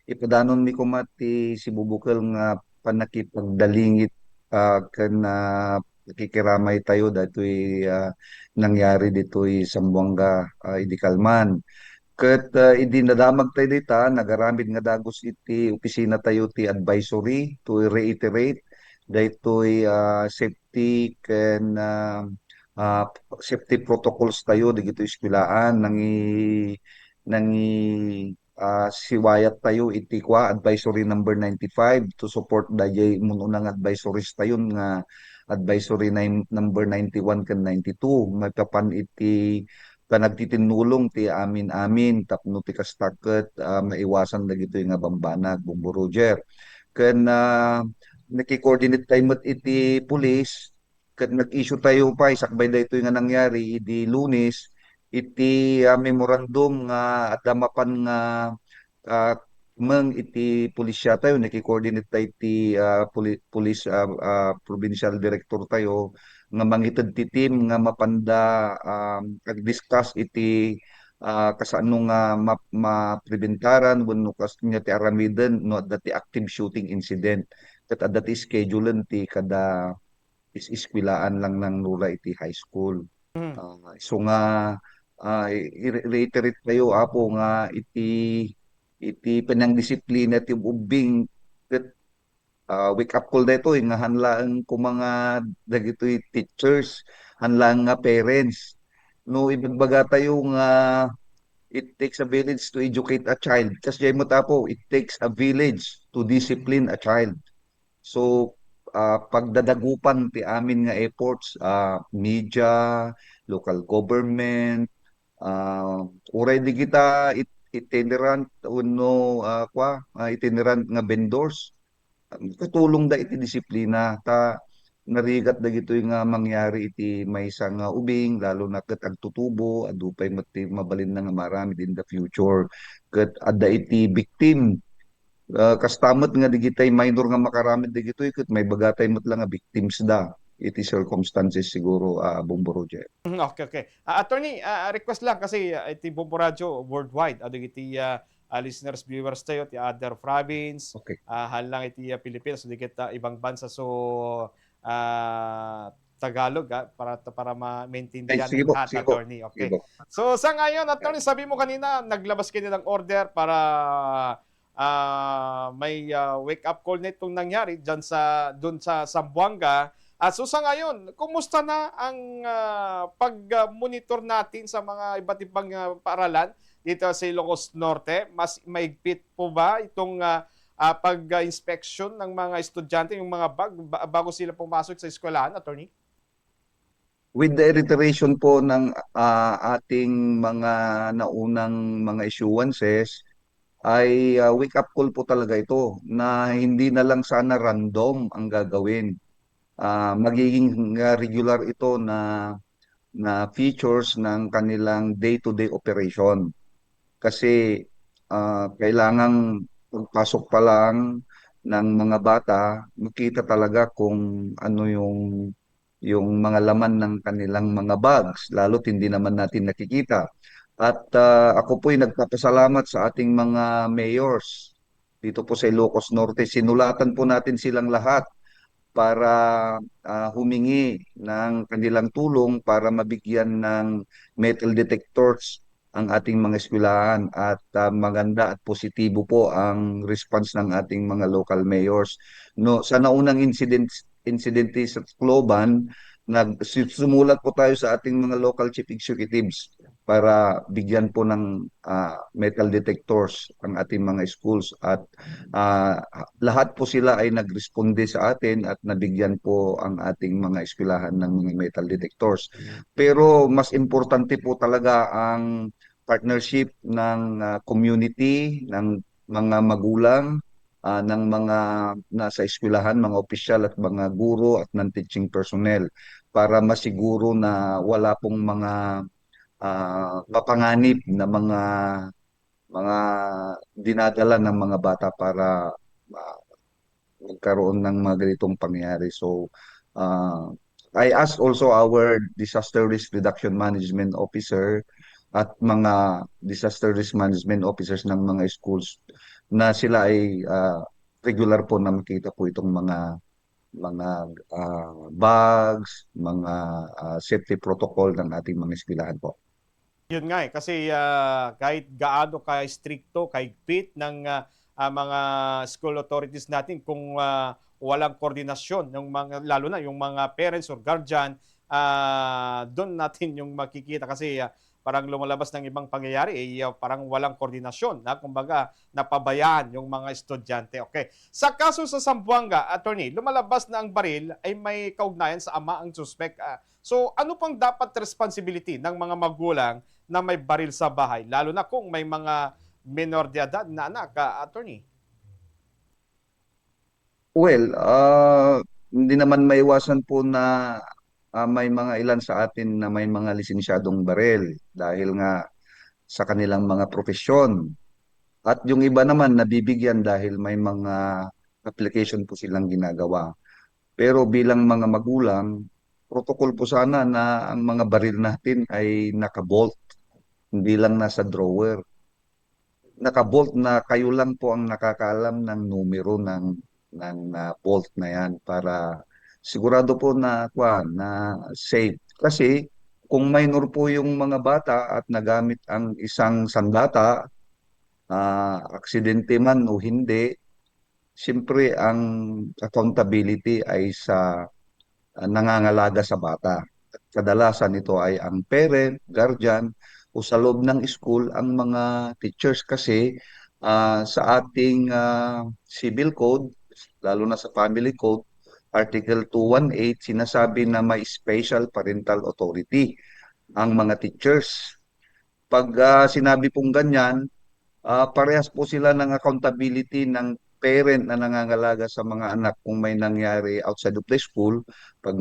ipadanon mi ko mati si bubukal nga panakipagdalingit ken nakikiramay tayo datoy nangyari ditoy Sambuanga Idikalman. Ket idi nadamag tayo dita, nagaramid nga dagos iti opisina tayo ti advisory to reiterate daytoy safety ken ah, safety protocols tayo digito eskwelahan siwayat tayo iti kwa advisory number 95 to support dayay mununang advisories tayo nga advisory number 91 ken 92 matapan iti panagtitinulong ti amin tapno ti kastaket maiwasan dagito nga bambanag Bumbo Roger ken naki-coordinate tayo met iti pulis ken nag-issue tayo pa isakbay daytoy nga nangyari idi Lunes iti memorandum nga at damapan nga ah, iti pulisya tayo naki-coordinate tayo iti police provincial director tayo nga mangited ti team nga mapanda ag-discuss iti kasano nga mapreventaran wenno kasano ti aramiden no dati active shooting incident ket dati schedule ti kada is-iskwilaan lang ng nura iti high school. Mhm. So nga i-reiterate tayo apo nga iti panangdisiplina ti ubing ket wake up call dito nga hanlaan ko mga dagitoy teachers, hanlaan nga parents. No ibagbaga tayo nga it takes a village to educate a child. Kasi mo tapo, it takes a village to discipline a child. So, pagdadagupan ti amin nga efforts, media, local government, uray di kita itinerant uno itinerant nga vendors katulong da iti disiplina ta narigat da gitoy nga mangyari iti maysa nga ubing lalo na ket agtutubo adupay mati mabalin na nga marami in the future ket adda iti victim. Kastamet nga digitay minor nga makaramid digitoy ket may bagatay met lang nga victims da iti circumstances siguro Bombo Roger. Okay, okay. Attorney, request lang kasi iti Bombo Radio worldwide. Ado iti listeners, viewers tayo, ti other province, Okay. hal lang iti Pilipinas, adi kita ibang bansa. So, Tagalog, para Ay, ma-maintindihan sige ng po, lahat, sige po. attorney. Sige Okay. po. So, sa ngayon, attorney, sabi mo kanina, naglabas kayo ng order para may wake-up call na itong nangyari doon sa Zamboanga. So sa ngayon, kumusta na ang pag-monitor natin sa mga iba't ibang paaralan dito sa Ilocos Norte? Mas maigpit po ba itong pag-inspection ng mga estudyante, yung mga bago sila pumasok sa eskwelahan, attorney? With the reiteration po ng ating mga naunang mga issuances, ay wake up call po talaga ito na hindi na lang sana random ang gagawin. Magiging regular ito na features ng kanilang day-to-day operation. Kasi kailangang pagpasok pa lang ng mga bata, makita talaga kung ano yung mga laman ng kanilang mga bags, lalo't hindi naman natin nakikita. At ako po'y nagpapasalamat sa ating mga mayors dito po sa Ilocos Norte. Sinulatan po natin silang lahat para humingi ng kanilang tulong para mabigyan ng metal detectors ang ating mga eskwelahan at maganda at positibo po ang response ng ating mga local mayors. No, sa naunang incident sa Cloban, sumulat po tayo sa ating mga local chief executives para bigyan po ng metal detectors ang ating mga schools at ah, lahat po sila ay nagresponde sa atin at nabigyan po ang ating mga eskwelahan ng mga metal detectors. Pero mas importante po talaga ang partnership ng community, ng mga magulang, ng mga nasa eskwelahan, mga opisyal at mga guro at non-teaching personnel para masiguro na wala pong mga mapanganib na mga dinadala ng mga bata para magkaroon ng mga ganitong pangyayari. So, I asked also our disaster risk reduction management officer at mga disaster risk management officers ng mga schools na sila ay regular po na makita po itong mga bags, mga safety protocol ng ating mga eskwelahan po. Yun nga eh, kasi kahit gaano ka-stricto, kahigpit ng mga school authorities natin kung walang koordinasyon ng mga lalo na yung mga parents or guardian, doon natin yung makikita kasi parang lumalabas ng ibang pangyayari parang walang koordinasyon na kumbaga napabayaan yung mga estudyante. Okay. Sa kaso sa Zamboanga, attorney, lumalabas na ang baril ay may kaugnayan sa ama ang suspect. So ano pang dapat responsibility ng mga magulang na may baril sa bahay, lalo na kung may mga menor de edad na anak, attorney? Well, hindi naman maiwasan po na may mga ilan sa atin na may mga lisensyadong baril dahil nga sa kanilang mga profesyon. At yung iba naman nabibigyan dahil may mga application po silang ginagawa. Pero bilang mga magulang, protocol po sana na ang mga baril natin ay nakabolt, hindi lang nasa drawer. Nakabolt na kayo lang po ang nakakaalam ng numero ng bolt na yan para sigurado po na safe. Kasi kung minor po yung mga bata at nagamit ang isang sandata, aksidente man o hindi, siyempre ang accountability ay sa nangangalaga sa bata. Kadalasan ito ay ang parent, guardian, o sa loob ng school ang mga teachers kasi sa ating civil code, lalo na sa family code, Article 218, sinasabi na may special parental authority ang mga teachers. Pag sinabi pong ganyan, parehas po sila ng accountability ng parent na nangangalaga sa mga anak kung may nangyari outside of the school, pag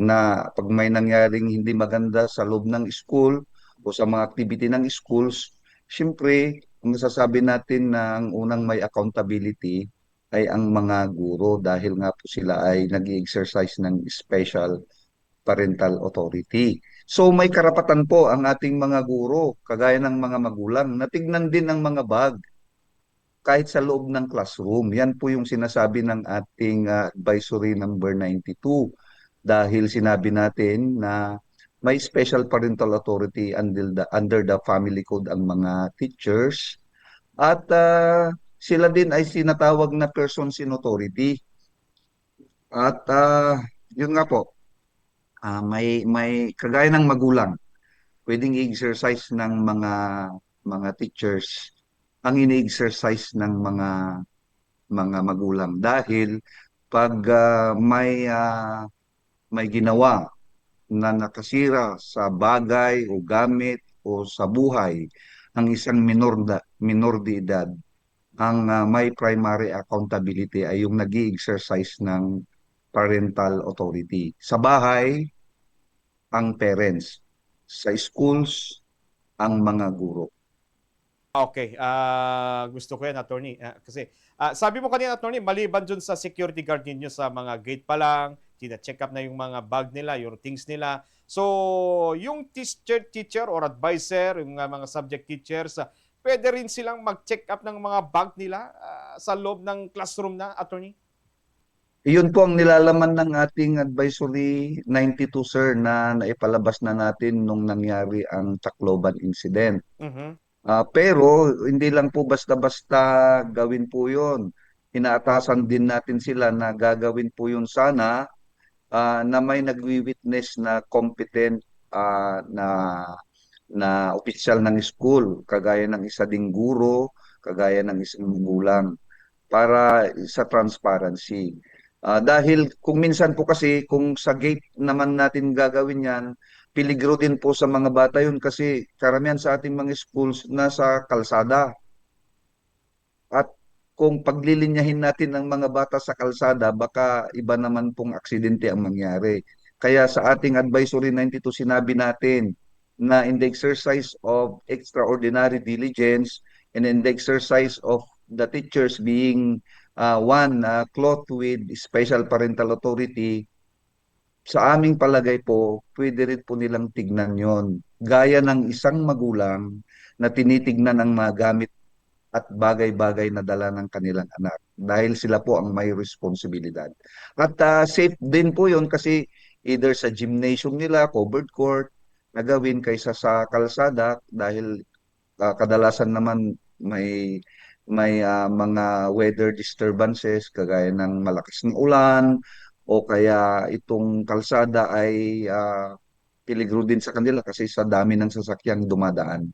may nangyaring hindi maganda sa loob ng school o sa mga activity ng schools, siyempre, masasabi natin na ang unang may accountability ay ang mga guro dahil nga po sila ay nag-exercise ng special parental authority. So may karapatan po ang ating mga guro, kagaya ng mga magulang, na tignan din ang mga bag kahit sa loob ng classroom. Yan po yung sinasabi ng ating advisory number 92 dahil sinabi natin na may special parental authority under the family code ang mga teachers at sila din ay sinatawag na persons in authority. At yun nga po, may kagaya ng magulang, pwedeng i-exercise ng mga teachers ang ini-exercise ng mga magulang dahil pag may ginawa na nakasira sa bagay o gamit o sa buhay ang isang minor de edad, ang may primary accountability ay yung nag-i-exercise ng parental authority. Sa bahay, ang parents. Sa schools, ang mga guro. Okay, gusto ko yan, attorney. Kasi sabi mo kanina, attorney, maliban dun sa security guard ninyo sa mga gate pa lang, tina-check up na yung mga bag nila, yung things nila. So, yung teacher or advisor, yung mga subject teachers, pwede rin silang mag-check up ng mga bag nila sa loob ng classroom na, attorney? Iyon po ang nilalaman ng ating advisory 92, sir, na naipalabas na natin nung nangyari ang Tacloban incident. Mhm. Pero hindi lang po basta-basta gawin po yun. Inaatasan din natin sila na gagawin po yun sana na may nagwi-witness na competent na opisyal ng school, kagaya ng isa ding guro, kagaya ng isang magulang, para sa transparency. Dahil kung minsan po kasi, kung sa gate naman natin gagawin yan, peligro din po sa mga bata yun kasi karamihan sa ating mga schools nasa kalsada. At kung paglilinyahin natin ang mga bata sa kalsada, baka iba naman pong aksidente ang mangyari. Kaya sa ating advisory 92, sinabi natin na in the exercise of extraordinary diligence and in the exercise of the teachers being one clothed with special parental authority, sa aming palagay po, pwede rin po nilang tignan yon. Gaya ng isang magulang na tinitignan ang mga gamit at bagay-bagay na dala ng kanilang anak dahil sila po ang may responsibilidad. At safe din po yun kasi either sa gymnasium nila, covered court, na gawin kaysa sa kalsada dahil kadalasan naman may mga weather disturbances kagaya ng malakas ng ulan o kaya itong kalsada ay peligro din sa kanila kasi sa dami ng sasakyang dumadaan.